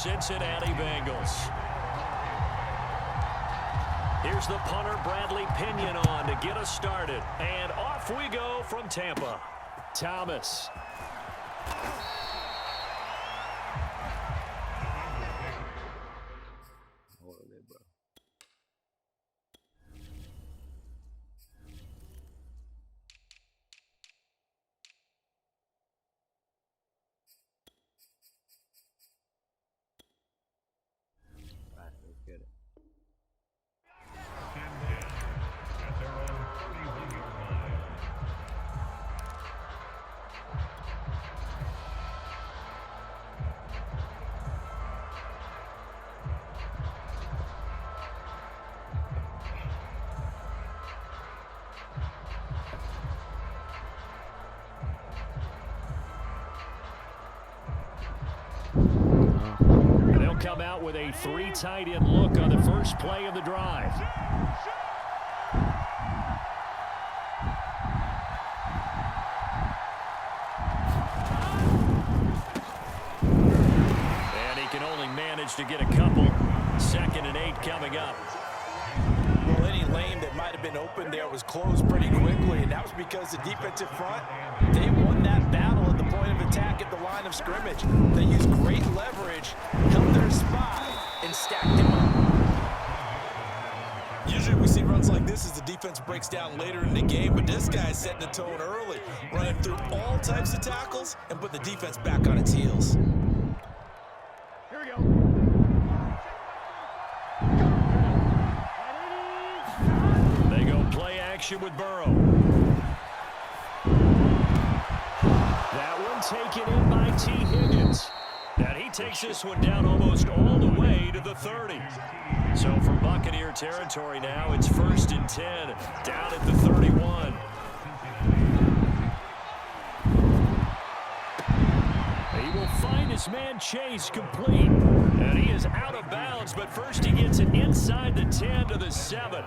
Cincinnati Bengals. Here's the punter, Bradley Pinion, on to get us started. And off we go from Tampa. Thomas. They'll come out with a 3 tight end look on the first play of the drive. And he can only manage to get a couple. 2nd and 8 coming up. Well, any lane that might have been open there was closed pretty quickly, and that was because the defensive front, they won that battle at the point of attack at the line of scrimmage. They used great leverage, held their spot, and stacked him up. Usually we see runs like this as the defense breaks down later in the game, but this guy's setting the tone early, running through all types of tackles and put the defense back on its heels. Here we go. They go play action with Burrow. That one taken in by T. Higgins. And he takes this one down almost all the way to the 30. So from Buccaneer territory now, it's 1st and 10, down at the 31. He will find his man Chase complete. And he is out of bounds, but first he gets it inside the 10 to the 7.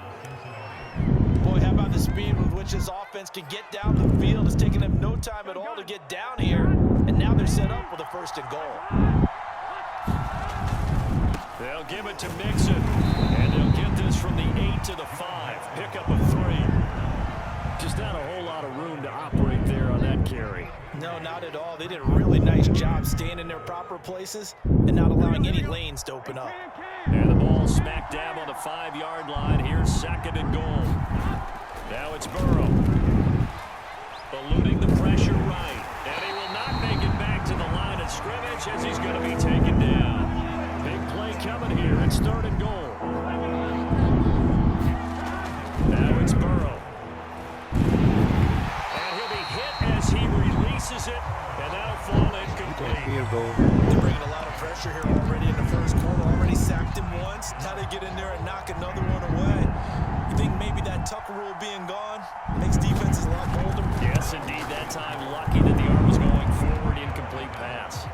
Boy, how about the speed with which his offense can get down the field? It's taken them no time at all to get down here. And now they're set up with a 1st and goal. They'll give it to Mixon. And they'll get this from the 8 to the 5. Pick up a 3. Just not a whole lot of room to operate there on that carry. No, not at all. They did a really nice job staying in their proper places and not allowing any lanes to open up. And the ball smack dab on the 5-yard line. Here's 2nd and goal. Now it's Burrow. Eluding the pressure right. And he will not make it back to the line of scrimmage as he's going to be taken down. Big play coming here. It's 3rd and goal. Now it's Burrow. And he'll be hit as he releases it. And that'll fall incomplete. They're bringing a lot of pressure here already in the 1st quarter. Already sacked him once. Now they get in there and knock another one away. You think maybe that Tucker rule being gone makes defenses a lot bolder? Yes, indeed. That time lucky that the arm was going forward. Incomplete pass.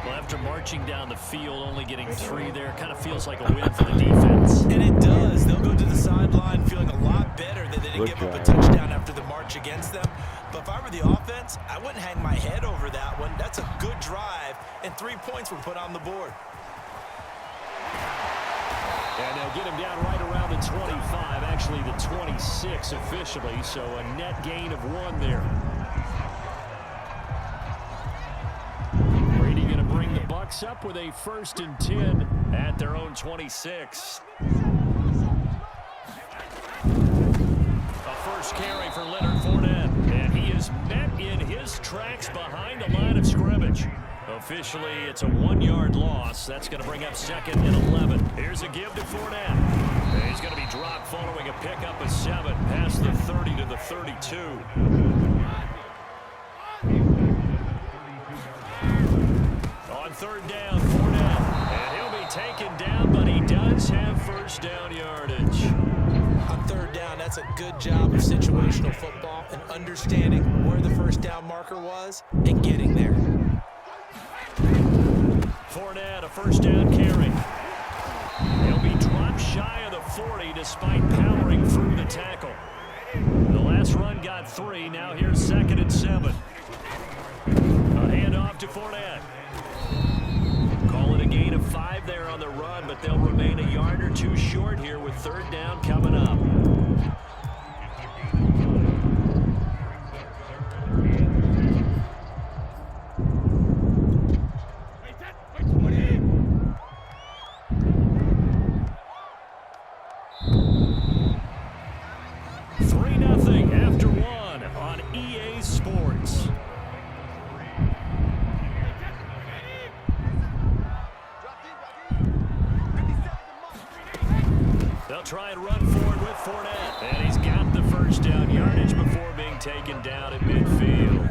Well, after marching down the field, only getting 3 there, kind of feels like a win for the defense. And it does. They'll go to the sideline feeling a lot better that they didn't give up a touchdown after the march against them. But if I were the offense, I wouldn't hang my head over that one. That's a good drive, and 3 points were put on the board. And they'll get him down right around the 25, actually the 26 officially, so a net gain of 1 there. Brady going to bring the Bucs up with a 1st and 10 at their own 26. A first carry for Leonard Fournette, and he is met in his tracks behind the line of scrimmage. Officially, it's a 1-yard loss. That's going to bring up 2nd and 11. Here's a give to Fournette. And he's going to be dropped following a pickup of 7 past the 30 to the 32. On 3rd down, Fournette. And he'll be taken down, but he does have 1st down yardage. On 3rd down, that's a good job of situational football and understanding where the 1st down marker was and getting there. Fournette, a 1st down carry. He'll be dropped shy of the 40 despite powering through the tackle. The last run got 3. Now here's 2nd and 7. A handoff to Fournette. Call it a gain but they'll remain a yard or two short here with third down coming up. Try and run forward with Fournette. And he's got the first down yardage before being taken down at midfield.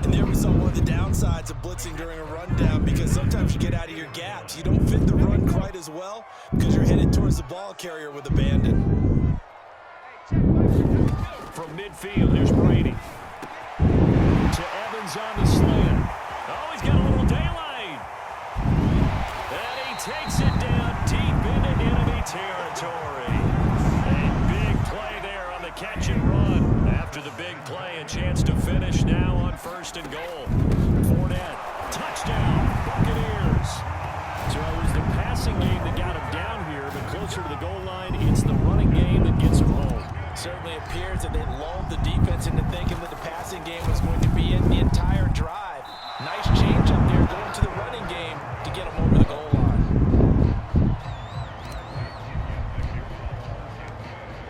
And there we saw one of the downsides of blitzing during a rundown, because sometimes you get out of your gaps. You don't fit the run quite as well because you're headed towards the ball carrier with abandon. From midfield, here's Brady. To Evans on the slant. Oh, he's got a little daylight. And he takes it down deep into enemy territory. A big play there on the catch and run. After the big play, a chance to finish now on first and goal. Fournette, touchdown, Buccaneers. So it was the passing game that got him down here, but closer to the goal line, it's the running game that gets him home. Certainly appears that they lulled the defense into thinking that the passing game was going to be in the entire drive. Nice change up there going to the running game to get him over the goal line.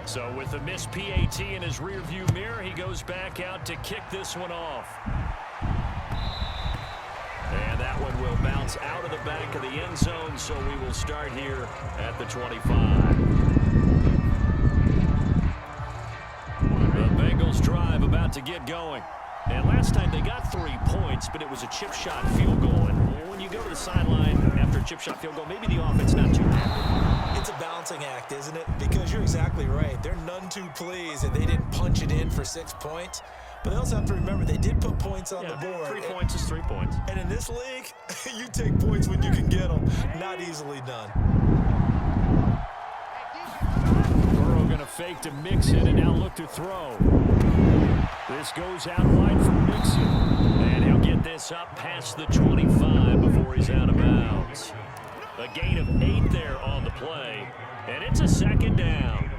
So with the missed PAT in his rearview mirror, he goes back out to kick this one off. And that one will bounce out of the back of the end zone, so we will start here at the 25. The Bengals drive about to get going. And last time they got 3 points, but it was a chip shot field goal. And when you go to the sideline after a chip shot field goal, maybe the offense not too happy. It's a balancing act, isn't it? Because you're exactly right. They're none too pleased that they didn't punch it in for 6 points. But they also have to remember they did put points on the board. 3 points is 3 points. And in this league, you take points when you can get them. Not easily done. Burrow going to fake to Mixon and now look to throw. This goes out wide for Mixon. And he'll get this up past the 25 before he's out of bounds. A gain of 8 there on the play. And it's a second down.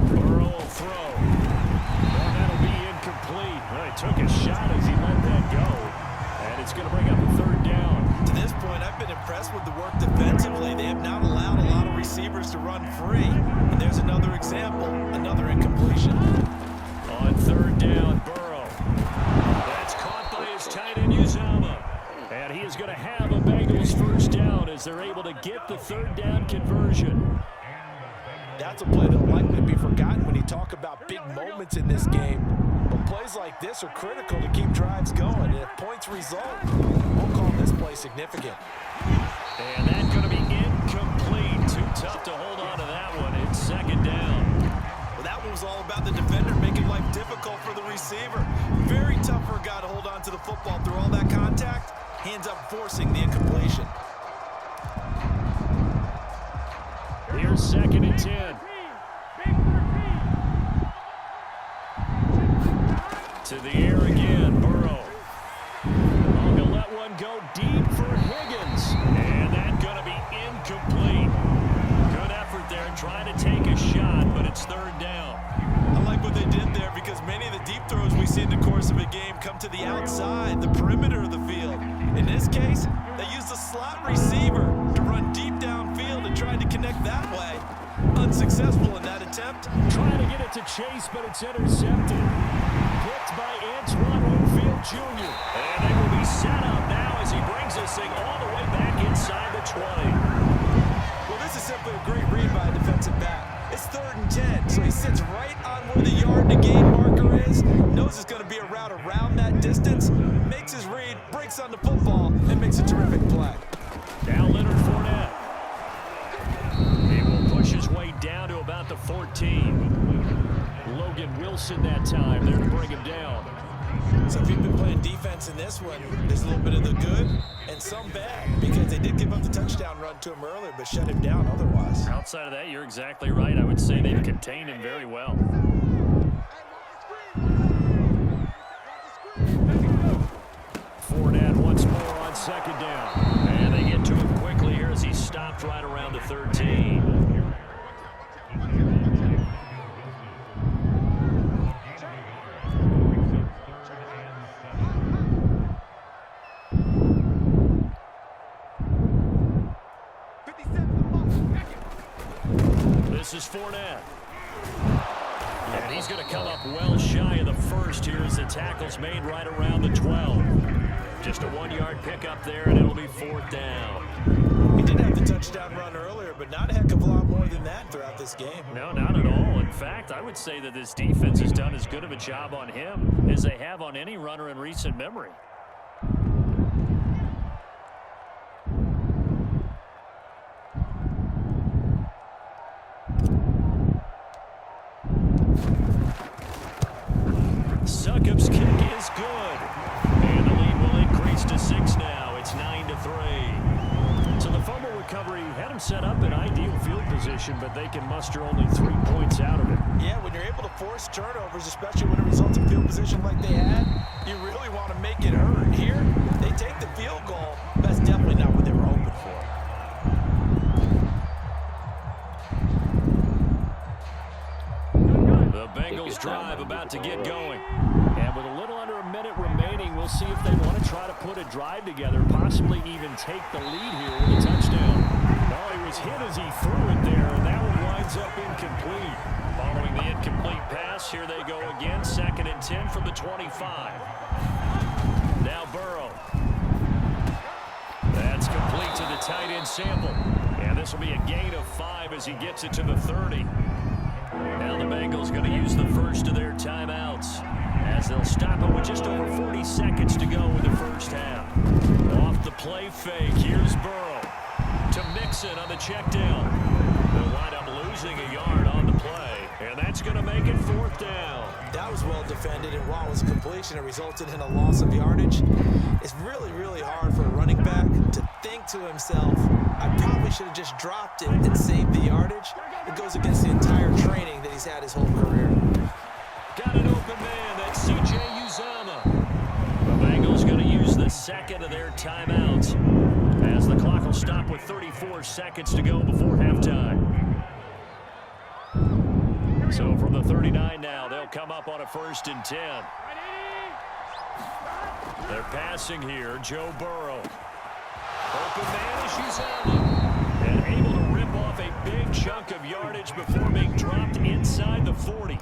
Burrow will throw. And that'll be incomplete. Well, he took a shot as he let that go. And it's going to bring up a third down. To this point, I've been impressed with the work defensively. They have not allowed a lot of receivers to run free. And there's another example, another incompletion. On third down, Burrow. That's caught by his tight end, Uzama. And he is going to have a Bengals first down as they're able to get the third down conversion. That's a play that'll likely be forgotten when you talk about big moments in this game. But plays like this are critical to keep drives going. And if points result, we'll call this play significant. And that's going to be incomplete. Too tough to hold on to that one. It's second down. Well, that one was all about the defender making life difficult for the receiver. Very tough for a guy to hold on to the football through all that contact. He ends up forcing the incompletion. Here's second and 10. To the air again, Burrow. Oh, he'll let one go deep for Higgins. And that's going to be incomplete. Good effort there trying to take a shot, but it's third down. I like what they did there because many of the deep throws we see in the course of a game come to the outside, the perimeter of the field. In this case, they used a slot receiver to run deep downfield and tried to connect that way. Unsuccessful in that attempt. Trying to get it to Chase, but it's intercepted. Picked by Antoine Winfield Jr. And they will be set up now as he brings this thing all the way back inside the 20. Well, this is simply a great read by a defensive back. It's 3rd and 10, so he sits right on where the yard to gain marker is, knows it's going to be a route around that distance, makes his read, breaks on the football, and makes a terrific play. Now Leonard Fournette. He will push his way down to about the 14. Logan Wilson that time there to bring him down. So if you've been playing defense in this one, there's a little bit of the good and some bad because they did give up the touchdown run to him earlier but shut him down otherwise. Outside of that, you're exactly right. I would say they've contained him very well. is Fournette. And he's going to come up well shy of the first here as the tackle's made right around the 12. Just a 1-yard pickup there, and it'll be 4th down. He did have the touchdown run earlier, but not a heck of a lot more than that throughout this game. No, not at all. In fact, I would say that this defense has done as good of a job on him as they have on any runner in recent memory. Succop's kick is good. And the lead will increase to 6 now. It's 9-3. So the fumble recovery had him set up in ideal field position, but they can muster only 3 points out of it. Yeah, when you're able to force turnovers, especially when it results in field position like they had, you really want to make it hurt. Here, they take the field goal. That's definitely not what they were hoping for. The Bengals drive about to get going. And with a little under a minute remaining, we'll see if they want to try to put a drive together, possibly even take the lead here with a touchdown. Well, he was hit as he threw it there, and that one winds up incomplete. Following the incomplete pass, here they go again, 2nd and 10 from the 25. Now Burrow. That's complete to the tight end Sample. And this will be a gain of 5 as he gets it to the 30. Now the Bengals going to use the first of their timeouts as they'll stop it with just over 40 seconds to go in the first half. Off the play fake, here's Burrow to Mixon on the check down. They'll wind up losing a yard on the play, and that's going to make it 4th down. That was well defended, and while it was a completion, it resulted in a loss of yardage. It's really, really hard for a running back to think to himself, I probably should have just dropped it and saved the yardage. It goes against the entire training that he's had his whole career. Got an open man. That's C.J. Uzomah. The Bengals going to use the second of their timeouts as the clock will stop with 34 seconds to go before halftime. So from the 39 now, they'll come up on a 1st and 10. They're passing here. Joe Burrow. Open man is Uzomah. And able to rip off a big chunk of yardage before being dropped inside the 40.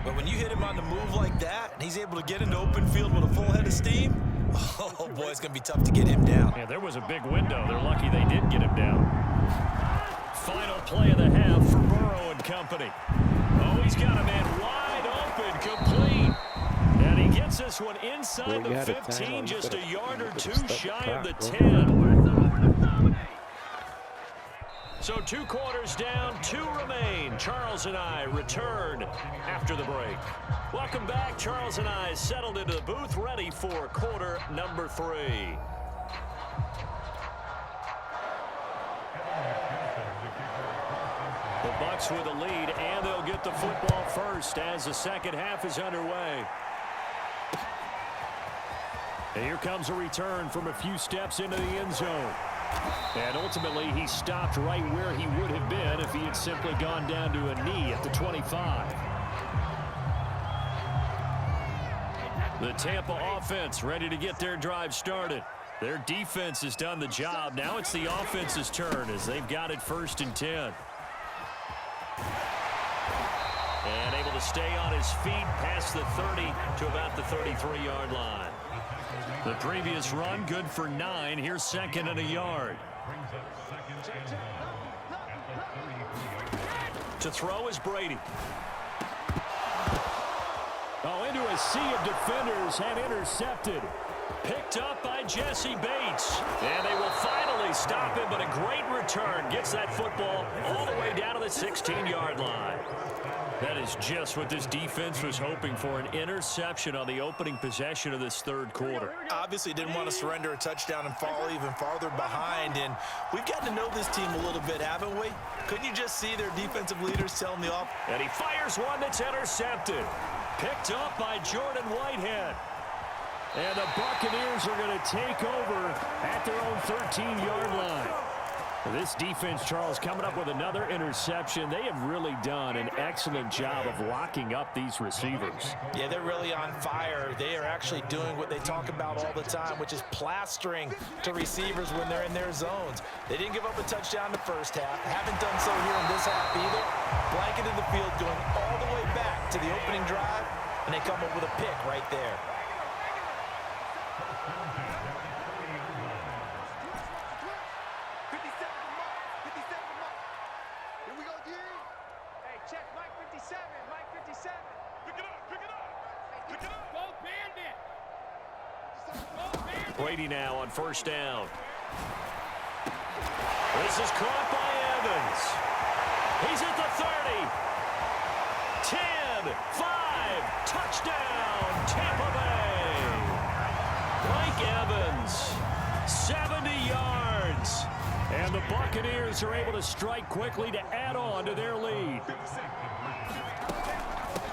But when you hit him on the move like that, and he's able to get into open field with a full head of steam, oh boy, it's going to be tough to get him down. Yeah, there was a big window. They're lucky they did get him down. Final play of the half for Burrow and company. Oh, he's got a man wide open, complete. And he gets this one inside the 15, just a yard or 2 shy of the 10. So 2 quarters down, 2 remain. Charles and I return after the break. Welcome back. Charles and I settled into the booth, ready for quarter number 3. The Bucs with a lead, and they'll get the football first as the second half is underway. And here comes a return from a few steps into the end zone. And ultimately, he stopped right where he would have been if he had simply gone down to a knee at the 25. The Tampa offense ready to get their drive started. Their defense has done the job. Now it's the offense's turn as they've got it 1st and 10. And able to stay on his feet past the 30 to about the 33-yard line. The previous run, good for 9. Here's 2nd and a yard. To throw is Brady. Oh, into a sea of defenders and intercepted. Picked up by Jesse Bates. And they will finally stop him, but a great return. Gets that football all the way down to the 16-yard line. That is just what this defense was hoping for, an interception on the opening possession of this 3rd quarter. Obviously didn't want to surrender a touchdown and fall even farther behind, and we've gotten to know this team a little bit, haven't we? Couldn't you just see their defensive leaders telling the offense? And he fires one that's intercepted. Picked up by Jordan Whitehead. And the Buccaneers are going to take over at their own 13-yard line. This defense, Charles, coming up with another interception. They have really done an excellent job of locking up these receivers. Yeah, they're really on fire. They are actually doing what they talk about all the time, which is plastering to receivers when they're in their zones. They didn't give up a touchdown in the first half. Haven't done so here in this half either. Blanketed the field going all the way back to the opening drive, and they come up with a pick right there. Brady now on first down. This is caught by Evans. He's at the 30. 10, 5, touchdown, Tampa Bay. Mike Evans, 70 yards. And the Buccaneers are able to strike quickly to add on to their lead.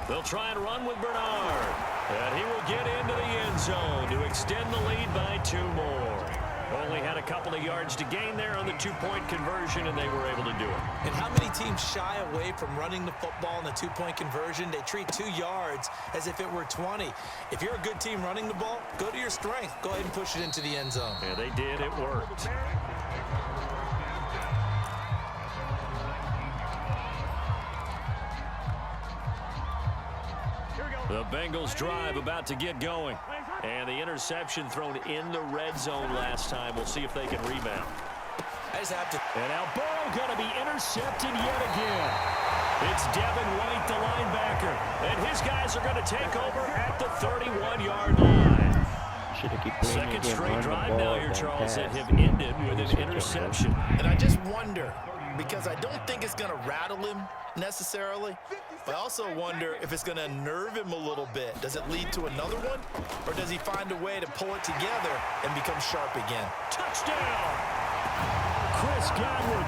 They'll try and run with Bernard. And he will get into the end zone to extend the lead by 2 more. Only had a couple of yards to gain there on the 2-point conversion, and they were able to do it. And how many teams shy away from running the football in the 2-point conversion? They treat 2 yards as if it were 20. If you're a good team running the ball, go to your strength. Go ahead and push it into the end zone. Yeah, they did. It worked. The Bengals drive about to get going. And the interception thrown in the red zone last time. We'll see if they can rebound. I just have to. And now Burrow going to be intercepted yet again. It's Devin White, the linebacker. And his guys are going to take over at the 31-yard line. Second straight drive now here, Charles, that have ended with an interception. And I just wonder, because I don't think it's going to rattle him necessarily, but I also wonder if it's going to unnerve him a little bit. Does it lead to another one? Or does he find a way to pull it together and become sharp again? Touchdown! Chris Godwin,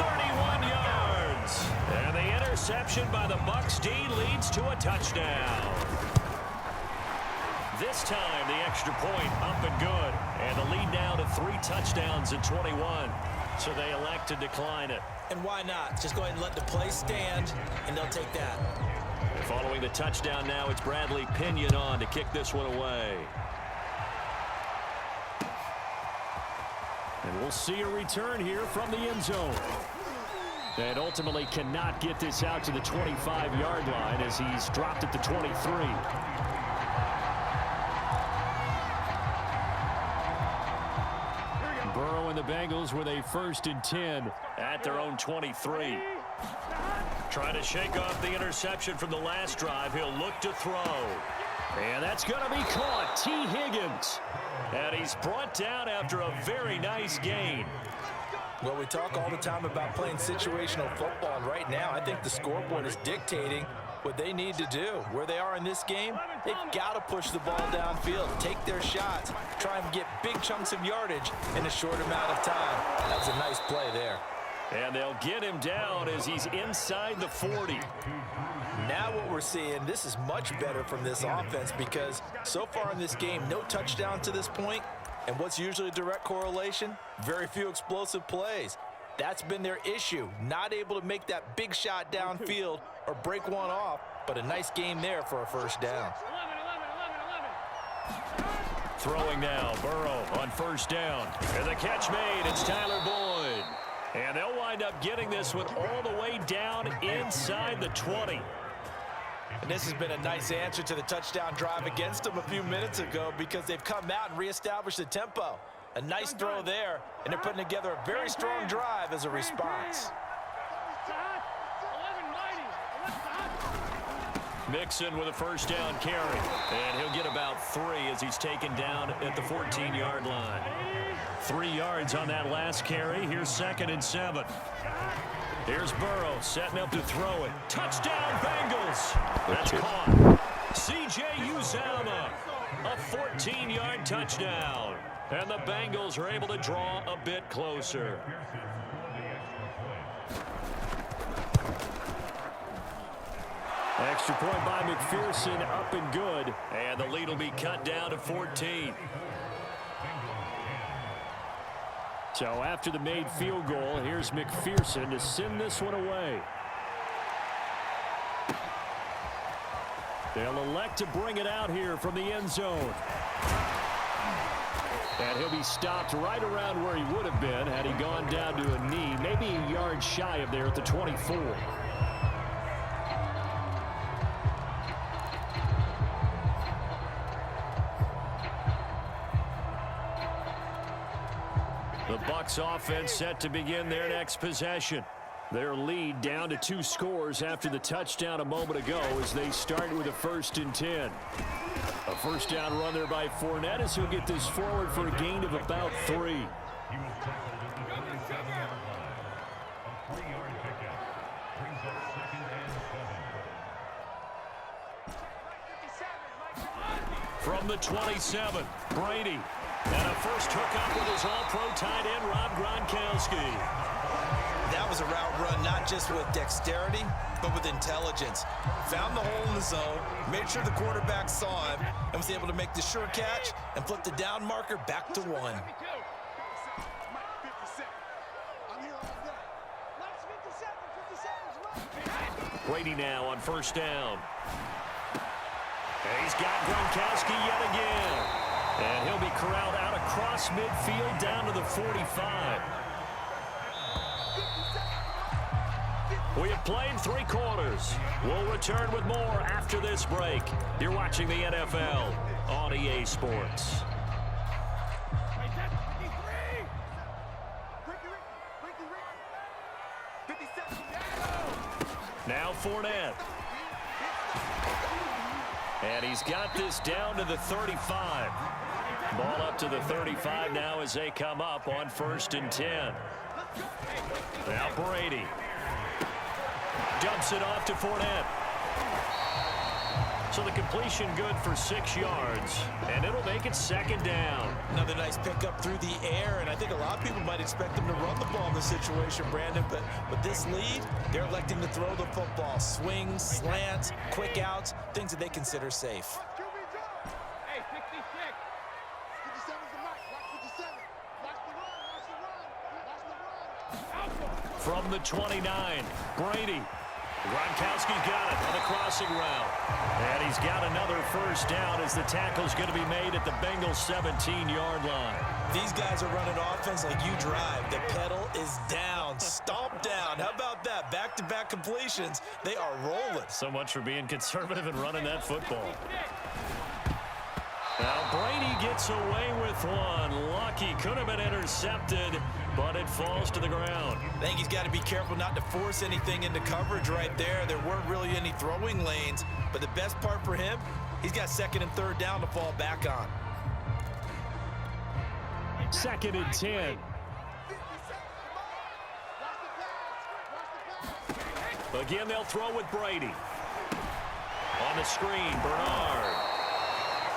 31 yards. And the interception by the Bucs D leads to a touchdown. This time, the extra point up and good. And the lead now to 3 touchdowns at 21. So they elect to decline it. And why not? Just go ahead and let the play stand, and they'll take that. Following the touchdown now, it's Bradley Pinion on to kick this one away. And we'll see a return here from the end zone. And ultimately cannot get this out to the 25-yard line as he's dropped at the 23. Burrow and the Bengals with a 1st and 10 at their own 23. Trying to shake off the interception from the last drive. He'll look to throw. And that's going to be caught. T. Higgins. And he's brought down after a very nice gain. Well, we talk all the time about playing situational football, and right now I think the scoreboard is dictating what they need to do. Where they are in this game, they've got to push the ball downfield, take their shots, try and get big chunks of yardage in a short amount of time. That was a nice play there. And they'll get him down as he's inside the 40. Now what we're seeing, this is much better from this offense because so far in this game, no touchdown to this point. And what's usually a direct correlation? Very few explosive plays. That's been their issue, not able to make that big shot downfield or break one off, but a nice game there for a first down. Throwing now, Burrow on first down. And the catch made, it's Tyler Boyd. And they'll wind up getting this one all the way down inside the 20. And this has been a nice answer to the touchdown drive against them a few minutes ago because they've come out and reestablished the tempo. A nice throw there, and they're putting together a very strong drive as a response. Mixon with a first down carry. And he'll get about 3 as he's taken down at the 14-yard line. 3 yards on that last carry. Here's 2nd and 7. Here's Burrow setting up to throw it. Touchdown, Bengals. That's caught. C.J. Uzomah, a 14-yard touchdown. And the Bengals are able to draw a bit closer. Extra point by McPherson, up and good. And the lead will be cut down to 14. So after the made field goal, here's McPherson to send this one away. They'll elect to bring it out here from the end zone. And he'll be stopped right around where he would have been had he gone down to a knee, maybe a yard shy of there at the 24. The Bucs offense set to begin their next possession. Their lead down to 2 scores after the touchdown a moment ago as they start with a 1st and 10. A first down run there by Fournette as he'll get this forward for a gain of about 3. From the 27, Brady. And a first hookup with his all-pro tight end, Rob Gronkowski. That was a route run not just with dexterity, but with intelligence. Found the hole in the zone, made sure the quarterback saw him, and was able to make the sure catch and flip the down marker back to 1. Brady now on first down. And he's got Gronkowski yet again. And he'll be corralled out across midfield down to the 45. We have played 3 quarters. We'll return with more after this break. You're watching the NFL on EA Sports. Now Fournette. And he's got this down to the 35. Ball up to the 35 now as they come up on 1st and 10. Now Brady. Dumps it off to Fournette. So the completion good for 6 yards. And it'll make it 2nd down. Another nice pickup through the air, and I think a lot of people might expect them to run the ball in this situation, Brandon. But with this lead, they're electing to throw the football. Swings, slants, quick outs, things that they consider safe. From the 29, Brady. Gronkowski's got it on the crossing route. And he's got another first down as the tackle's going to be made at the Bengals' 17-yard line. These guys are running offense like you drive. The pedal is down, stomp down. How about that? Back-to-back completions. They are rolling. So much for being conservative and running that football. Now Brady gets away with one. Lucky, could have been intercepted, but it falls to the ground. I think he's got to be careful not to force anything into coverage right there. There weren't really any throwing lanes, but the best part for him, he's got 2nd and 3rd down to fall back on. 2nd and 10. Again, they'll throw with Brady. On the screen, Bernard.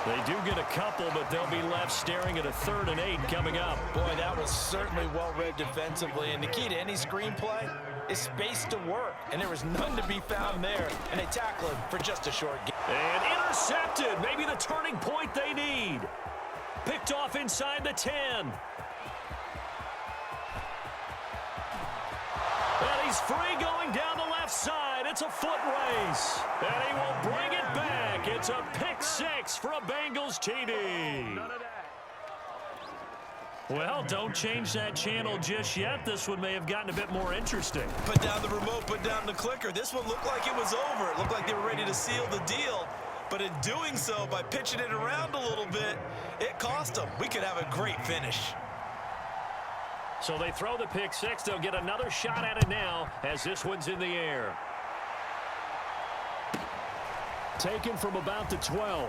They do get a couple, but they'll be left staring at a 3rd and 8 coming up. Boy, that was certainly well-read defensively. And the key to any screenplay is space to work. And there was none to be found there. And they tackle him for just a short gain. And intercepted. Maybe the turning point they need. Picked off inside the 10. And he's free going down the left side. It's a foot race. And he will bring it back. It's a pick 6 for a Bengals TD. Well, don't change that channel just yet. This one may have gotten a bit more interesting. Put down the remote, put down the clicker. This one looked like it was over. It looked like they were ready to seal the deal. But in doing so, by pitching it around a little bit, it cost them. We could have a great finish. So they throw the pick 6. They'll get another shot at it now as this one's in the air. Taken from about the 12.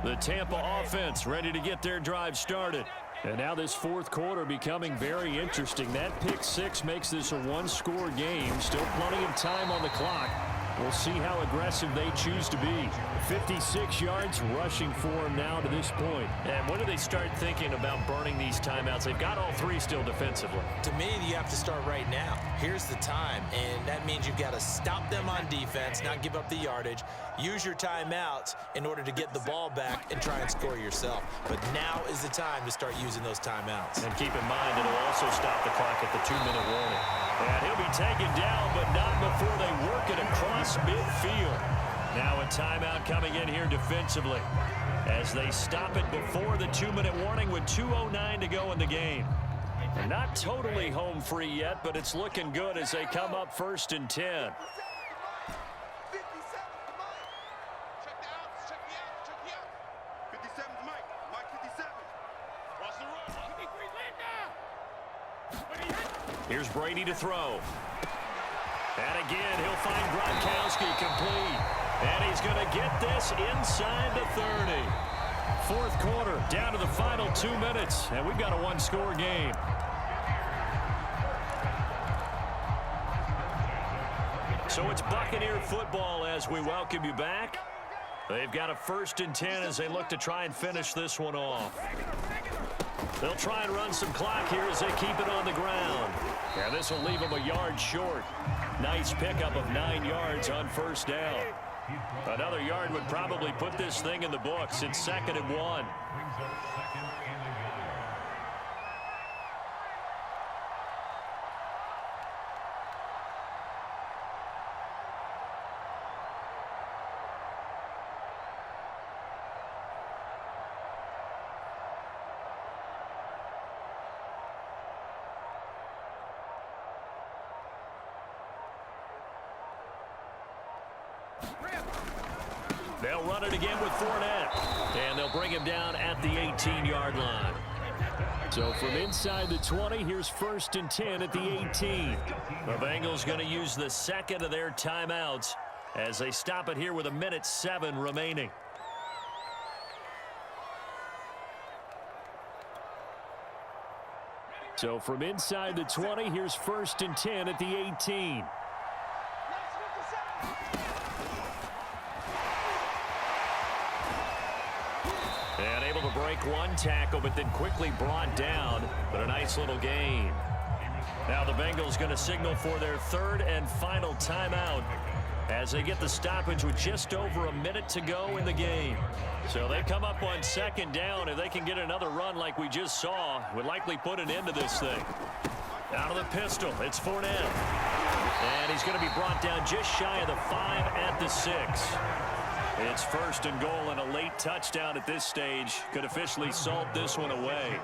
The Tampa offense ready to get their drive started. And now this 4th quarter becoming very interesting. That pick 6 makes this a 1-score game. Still plenty of time on the clock. We'll see how aggressive they choose to be. 56 yards rushing for him now to this point. And when do they start thinking about burning these timeouts? They've got all three still defensively. To me, you have to start right now. Here's the time, and that means you've got to stop them on defense, not give up the yardage. Use your timeouts in order to get the ball back and try and score yourself. But now is the time to start using those timeouts. And keep in mind, it'll also stop the clock at the 2-minute warning. And he'll be taken down, but not before they work it across midfield. Now a timeout coming in here defensively as they stop it before the 2-minute warning with 2:09 to go in the game. They're not totally home free yet, but it's looking good as they come up 1st and 10. Here's Brady to throw. And again, he'll find Gronkowski complete. And he's going to get this inside the 30. Fourth quarter, down to the final 2 minutes. And we've got a one-score game. So it's Buccaneer football as we welcome you back. They've got a 1st and 10 as they look to try and finish this one off. They'll try and run some clock here as they keep it on the ground. And this will leave them a yard short. Nice pickup of 9 yards on 1st down. Another yard would probably put this thing in the books. It's 2nd and 1. They'll run it again with Fournette. And they'll bring him down at the 18-yard line. So from inside the 20, here's 1st and 10 at the 18. The Bengals going to use the second of their timeouts as they stop it here with 1:07 remaining. So from inside the 20, here's 1st and 10 at the 18. And able to break one tackle, but then quickly brought down. But a nice little gain. Now the Bengals going to signal for their 3rd and final timeout as they get the stoppage with just over a minute to go in the game. So they come up on 2nd down. If they can get another run like we just saw, would likely put an end to this thing. Out of the pistol, it's Fournette. And he's going to be brought down just shy of the 5 at the 6. It's 1st and goal, and a late touchdown at this stage could officially salt this one away.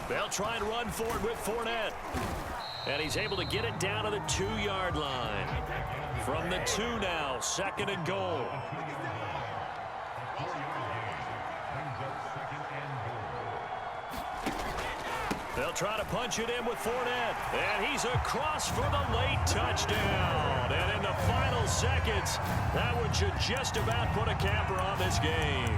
They'll try and run forward with Fournette. And he's able to get it down to the 2-yard line. From the 2 now, 2nd and goal. They'll try to punch it in with Fournette. And he's across for the late touchdown. And in the final seconds, that one should just about put a capper on this game.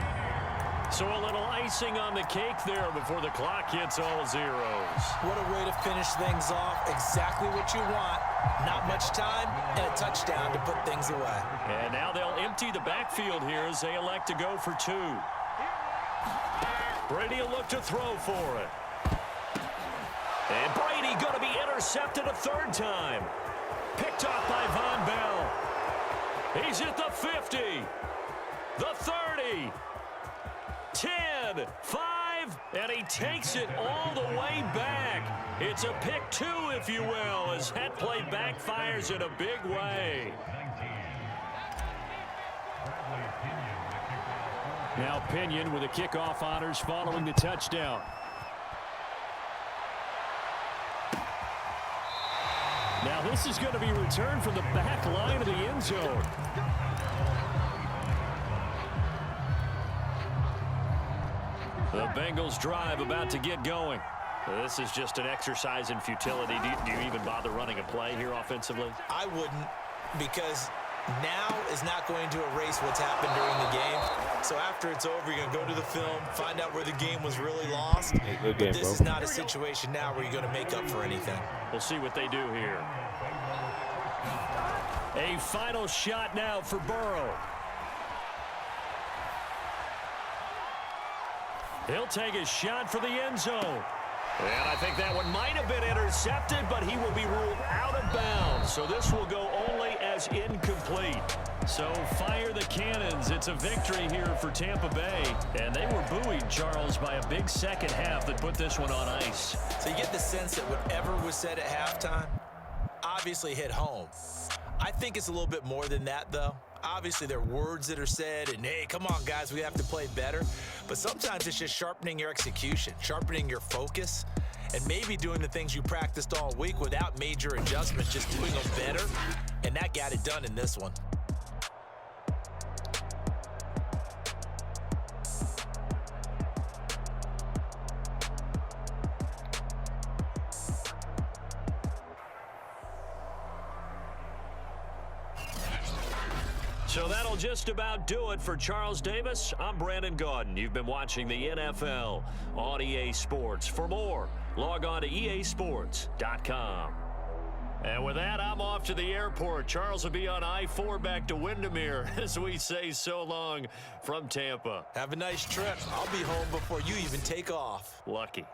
So a little icing on the cake there before the clock hits all zeros. What a way to finish things off. Exactly what you want. Not much time and a touchdown to put things away. And now they'll empty the backfield here as they elect to go for 2. Brady will look to throw for it. And Brady going to be intercepted a 3rd time. Picked off by Von Bell. He's at the 50. The 30. 10, 5, and he takes it all the way back. It's a pick 2, if you will, as that play backfires in a big way. Now Pinion with the kickoff honors following the touchdown. Now this is going to be returned from the back line of the end zone. The Bengals drive about to get going. This is just an exercise in futility. Do you even bother running a play here offensively? I wouldn't, because Now is not going to erase what's happened during the game. So after it's over, you're going to go to the film, find out where the game was really lost. Hey, good game, but this bro. is not a situation now where you're going to make up for anything. We'll see what they do here. A final shot now for Burrow. He'll take a shot for the end zone. And I think that one might have been intercepted, but he will be ruled out of bounds. So this will go only as incomplete. So fire the cannons. It's a victory here for Tampa Bay. And they were buoyed, Charles, by a big second half that put this one on ice. So you get the sense that whatever was said at halftime obviously hit home. I think it's a little bit more than that, though. Obviously, there are words that are said, and hey, come on, guys, we have to play better. But sometimes it's just sharpening your execution, sharpening your focus, and maybe doing the things you practiced all week without major adjustments, just doing them better. And that got it done in this one. So that'll just about do it for Charles Davis. I'm Brandon Gaudin. You've been watching the NFL on EA Sports. For more, log on to easports.com. And with that, I'm off to the airport. Charles will be on I-4 back to Windermere as we say so long from Tampa. Have a nice trip. I'll be home before you even take off. Lucky.